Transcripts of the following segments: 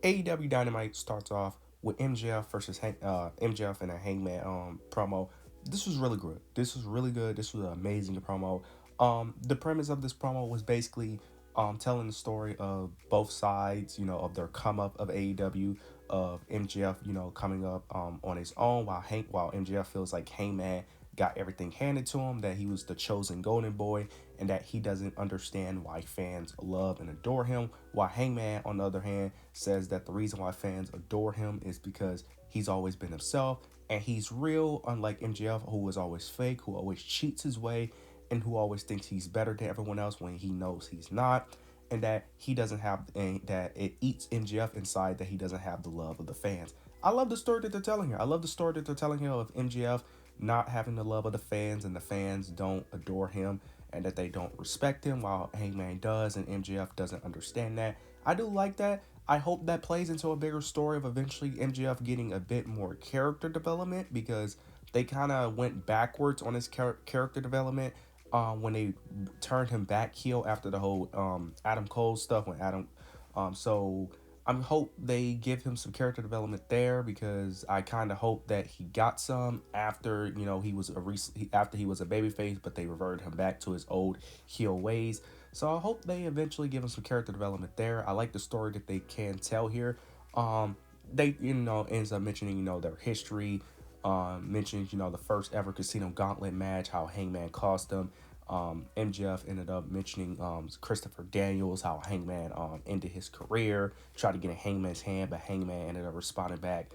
AEW Dynamite starts off with MJF versus MJF and a Hangman promo. This was really good. This was really good. This was an amazing promo. The premise of this promo was basically telling the story of both sides, of their come up of AEW, of MJF, coming up on his own while MJF feels like Hangman got everything handed to him, that he was the chosen golden boy, and that he doesn't understand why fans love and adore him. While Hangman, on the other hand, says that the reason why fans adore him is because he's always been himself and he's real, unlike MJF, who is always fake, who always cheats his way, and who always thinks he's better than everyone else when he knows he's not. And that he doesn't have, and that it eats MJF inside, that he doesn't have the love of the fans. I love the story that they're telling here. I love the story that they're telling here of MJF not having the love of the fans, and the fans don't adore him, and that they don't respect him, while Hangman does, and MJF doesn't understand that. I do like that. I hope that plays into a bigger story of eventually MJF getting a bit more character development, because they kind of went backwards on his character development when they turned him back heel after the whole Adam Cole stuff when Adam. So I hope they give him some character development there, because I kind of hope that he got some after he was after he was a babyface, but they reverted him back to his old heel ways. So I hope they eventually give him some character development there. I like the story that they can tell here. They ends up mentioning their history, mentions the first ever Casino Gauntlet match, how Hangman cost them. MJF ended up mentioning Christopher Daniels, how Hangman ended his career, tried to get in Hangman's hand, but Hangman ended up responding back,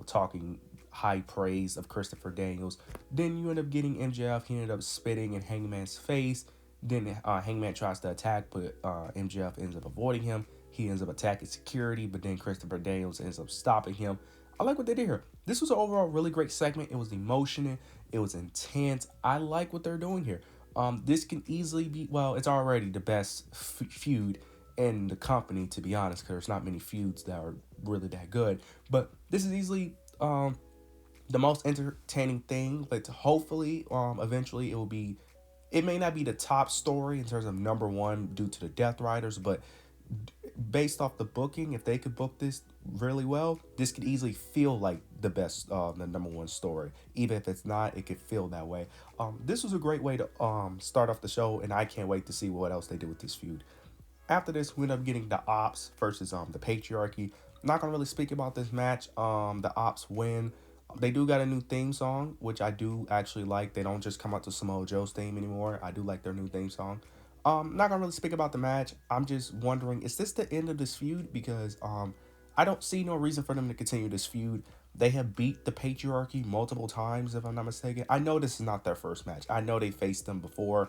talking high praise of Christopher Daniels. Then you end up getting MJF, he ended up spitting in Hangman's face. Then Hangman tries to attack, but MJF ends up avoiding him. He ends up attacking security, but then Christopher Daniels ends up stopping him. I like what they did here. This was an overall really great segment. It was emotional. It was intense. I like what they're doing here. This can easily be, well, it's already the best feud in the company, to be honest, because there's not many feuds that are really that good. But this is easily the most entertaining thing. But hopefully, eventually, it will be. It may not be the top story in terms of number one due to the Death Riders, but based off the booking, if they could book this really well, this could easily feel like the best, the number one story. Even if it's not, it could feel that way. This was a great way to start off the show, and I can't wait to see what else they do with this feud. After this, we end up getting the Ops versus the Patriarchy. I'm not gonna really speak about this match. The Ops win. They do got a new theme song, which I do actually like. They don't just come out to Samoa Joe's theme anymore. I do like their new theme song. Not gonna really speak about the match. I'm just wondering, is this the end of this feud? Because I don't see no reason for them to continue this feud. They have beat the Patriarchy multiple times, if I'm not mistaken. I know this is not their first match. I know they faced them before.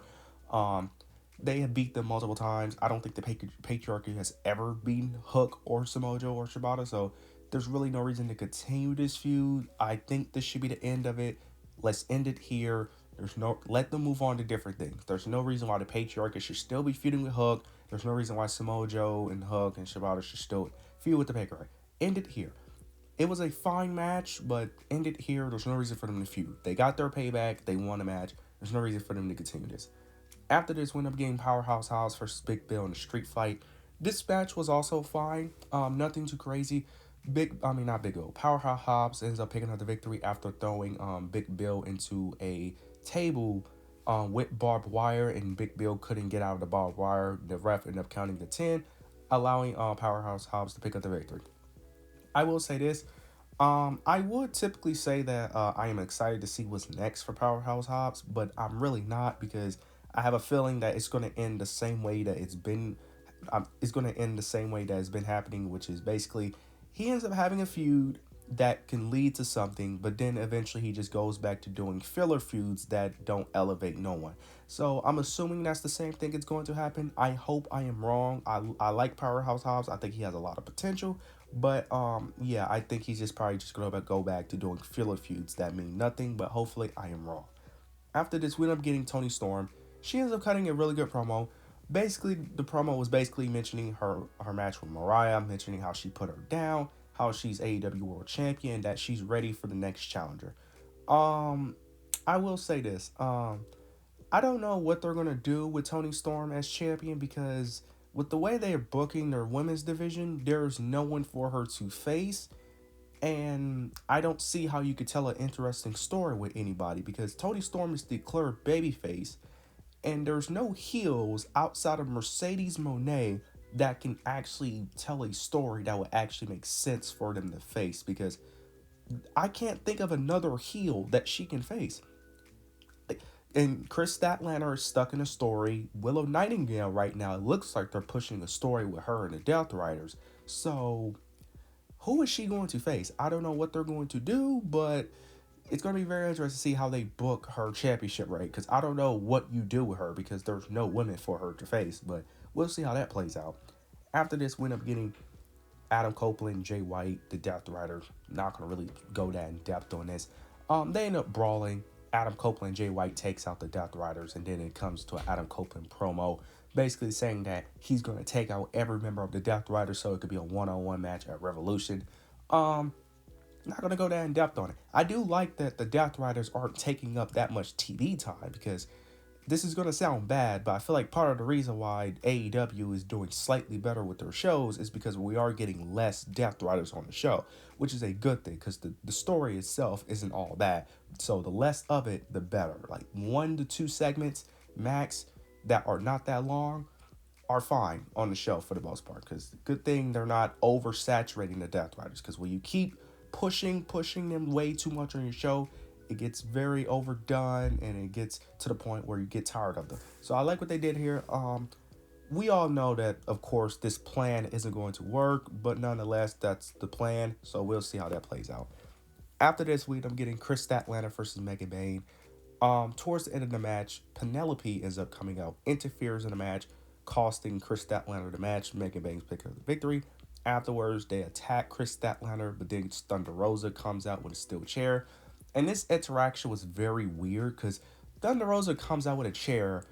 Um, they have beat them multiple times. I don't think the Patriarchy has ever beaten Hook or Samoa Joe or Shibata, so there's really no reason to continue this feud. I think this should be the end of it. Let's end it here. Let them move on to different things. There's no reason why the Patriarchy should still be feuding with Hook. There's no reason why Samoa Joe and Hook and Shibata should still feud with the Patriarchy. End it here. It was a fine match, but end it here. There's no reason for them to feud. They got their payback. They won a match. There's no reason for them to continue this. After this, we ended up getting Powerhouse Hobbs versus Big Bill in a street fight. This match was also fine. Nothing too crazy. Not Big Bill. Powerhouse Hobbs ends up picking up the victory after throwing Big Bill into a table with barbed wire, and Big Bill couldn't get out of the barbed wire. The ref ended up counting the 10, allowing Powerhouse Hobbs to pick up the victory. I will say this. I would typically say that I am excited to see what's next for Powerhouse Hobbs, but I'm really not, because I have a feeling that it's going to end the same way that it's been. It's going to end the same way that it's been happening, which is basically he ends up having a feud that can lead to something, but then eventually he just goes back to doing filler feuds that don't elevate no one. So I'm assuming that's the same thing it's going to happen. I hope I am wrong. I like Powerhouse Hobbs. I think he has a lot of potential. But yeah, I think he's just probably just gonna go back to doing filler feuds that mean nothing. But hopefully I am wrong. After this, we end up getting Toni Storm. She ends up cutting a really good promo. Basically, the promo was basically mentioning her match with Mariah, mentioning how she put her down, how she's AEW World Champion, that she's ready for the next challenger. I will say this. I don't know what they're gonna do with Toni Storm as champion, because with the way they are booking their women's division, there's no one for her to face. And I don't see how you could tell an interesting story with anybody because Toni Storm is declared babyface, and there's no heels outside of Mercedes Moné that can actually tell a story that would actually make sense for them to face because I can't think of another heel that she can face. And Chris Statlander is stuck in a story. Willow Nightingale right now, it looks like they're pushing a story with her and the Death Riders. So who is she going to face? I don't know what they're going to do, but it's going to be very interesting to see how they book her championship reign because I don't know what you do with her because there's no women for her to face, but we'll see how that plays out. After this, we end up getting Adam Copeland, Jay White, the Death Riders. Not going to really go that in depth on this. They end up brawling. Adam Copeland and Jay White takes out the Death Riders, and then it comes to an Adam Copeland promo basically saying that he's going to take out every member of the Death Riders so it could be a one-on-one match at Revolution. Not going to go that in depth on it. I do like that the Death Riders aren't taking up that much TV time because this is going to sound bad, but I feel like part of the reason why AEW is doing slightly better with their shows is because we are getting less Death Riders on the show, which is a good thing because the story itself isn't all that. So the less of it, the better. Like 1 to 2 segments max that are not that long are fine on the show for the most part because good thing they're not oversaturating the Death Riders because when you keep pushing them way too much on your show, it gets very overdone and it gets to the point where you get tired of them. So I like what they did here. We all know that, of course, this plan isn't going to work, but nonetheless, that's the plan. So we'll see how that plays out. After this, we end up getting Chris Statlander versus Megan Bayne. Towards the end of the match, Penelope ends up coming out, interferes in the match, costing Chris Statlander the match. Megan Bayne's picking up the victory. Afterwards, they attack Chris Statlander, but then Thunder Rosa comes out with a steel chair. And this interaction was very weird because Thunder Rosa comes out with a chair,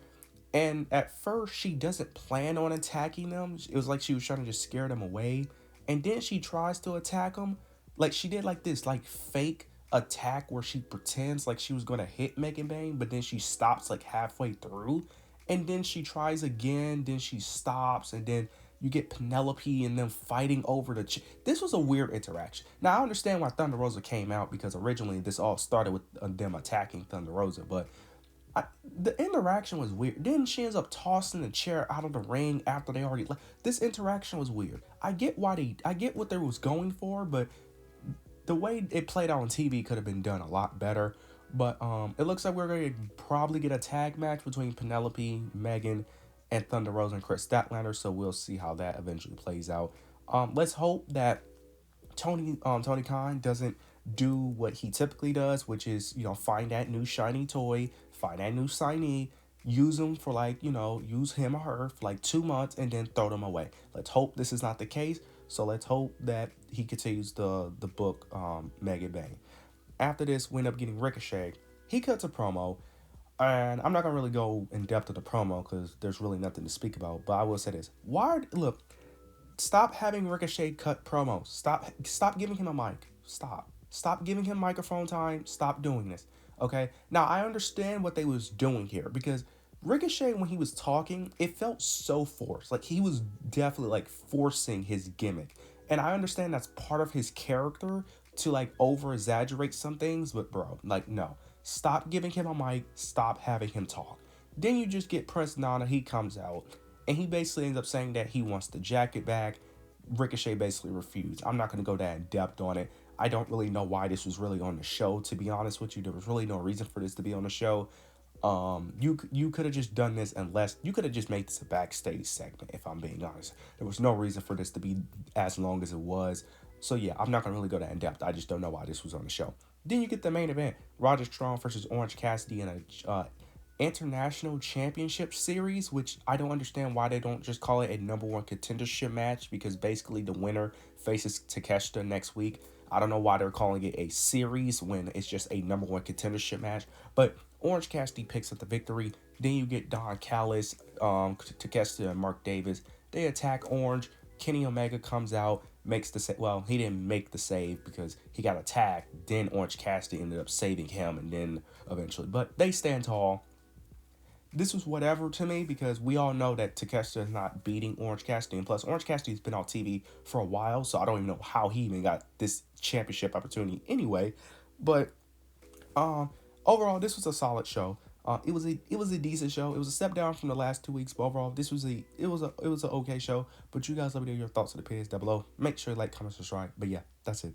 and at first she doesn't plan on attacking them. It was like she was trying to just scare them away. And then she tries to attack them. Like she did like this like fake attack where she pretends like she was going to hit Megan Bayne, but then she stops like halfway through. And then she tries again, then she stops, and then you get Penelope and them fighting over this was a weird interaction. Now, I understand why Thunder Rosa came out because originally this all started with them attacking Thunder Rosa, but the interaction was weird. Then she ends up tossing the chair out of the ring after they already left. This interaction was weird. I get what they was going for, but the way it played out on TV could have been done a lot better. But it looks like we're going to probably get a tag match between Penelope, Megan, and Thunder Rosa and Chris Statlander, so we'll see how that eventually plays out. Let's hope that Tony Khan doesn't do what he typically does, which is, find that new shiny toy, find that new signee, use him for use him or her for 2 months and then throw them away. Let's hope this is not the case. So let's hope that he continues the book Megan Bayne. After this, we end up getting Ricochet. He cuts a promo. And I'm not going to really go in depth of the promo because there's really nothing to speak about. But I will say this. Stop having Ricochet cut promos. Stop giving him a mic. Stop giving him microphone time. Stop doing this. Okay? Now, I understand what they was doing here because Ricochet, when he was talking, it felt so forced. Like, he was definitely, forcing his gimmick. And I understand that's part of his character to, over-exaggerate some things. But, bro, no. Stop giving him a mic. Stop having him talk. Then you just get Prince Nana. He comes out. And he basically ends up saying that he wants the jacket back. Ricochet basically refused. I'm not going to go that in depth on it. I don't really know why this was really on the show, to be honest with you. There was really no reason for this to be on the show. You could have just done this unless... You could have just made this a backstage segment, if I'm being honest. There was no reason for this to be as long as it was. So yeah, I'm not going to really go that in depth. I just don't know why this was on the show. Then you get the main event. Roger Strong versus Orange Cassidy in a International Championship Series, which I don't understand why they don't just call it a number one contendership match, because basically the winner faces Takeshita next week. I don't know why they're calling it a series when it's just a number one contendership match. But Orange Cassidy picks up the victory. Then you get Don Callis, Takeshita, and Mark Davis. They attack Orange. Kenny Omega comes out, makes the save. Well, he didn't make the save because he got attacked. Then Orange Cassidy ended up saving him, and then eventually. But they stand tall. this was whatever to me because we all know that Takeshita is not beating Orange Cassidy, and plus Orange Cassidy's been on TV for a while, so I don't even know how he even got this championship opportunity anyway. But um, overall, this was a solid show. It was a decent show. It was a step down from the last 2 weeks, but overall, this was a it was an okay show. But you guys let me know your thoughts in the opinions down below. Make sure you like, comment, subscribe. But yeah, that's it.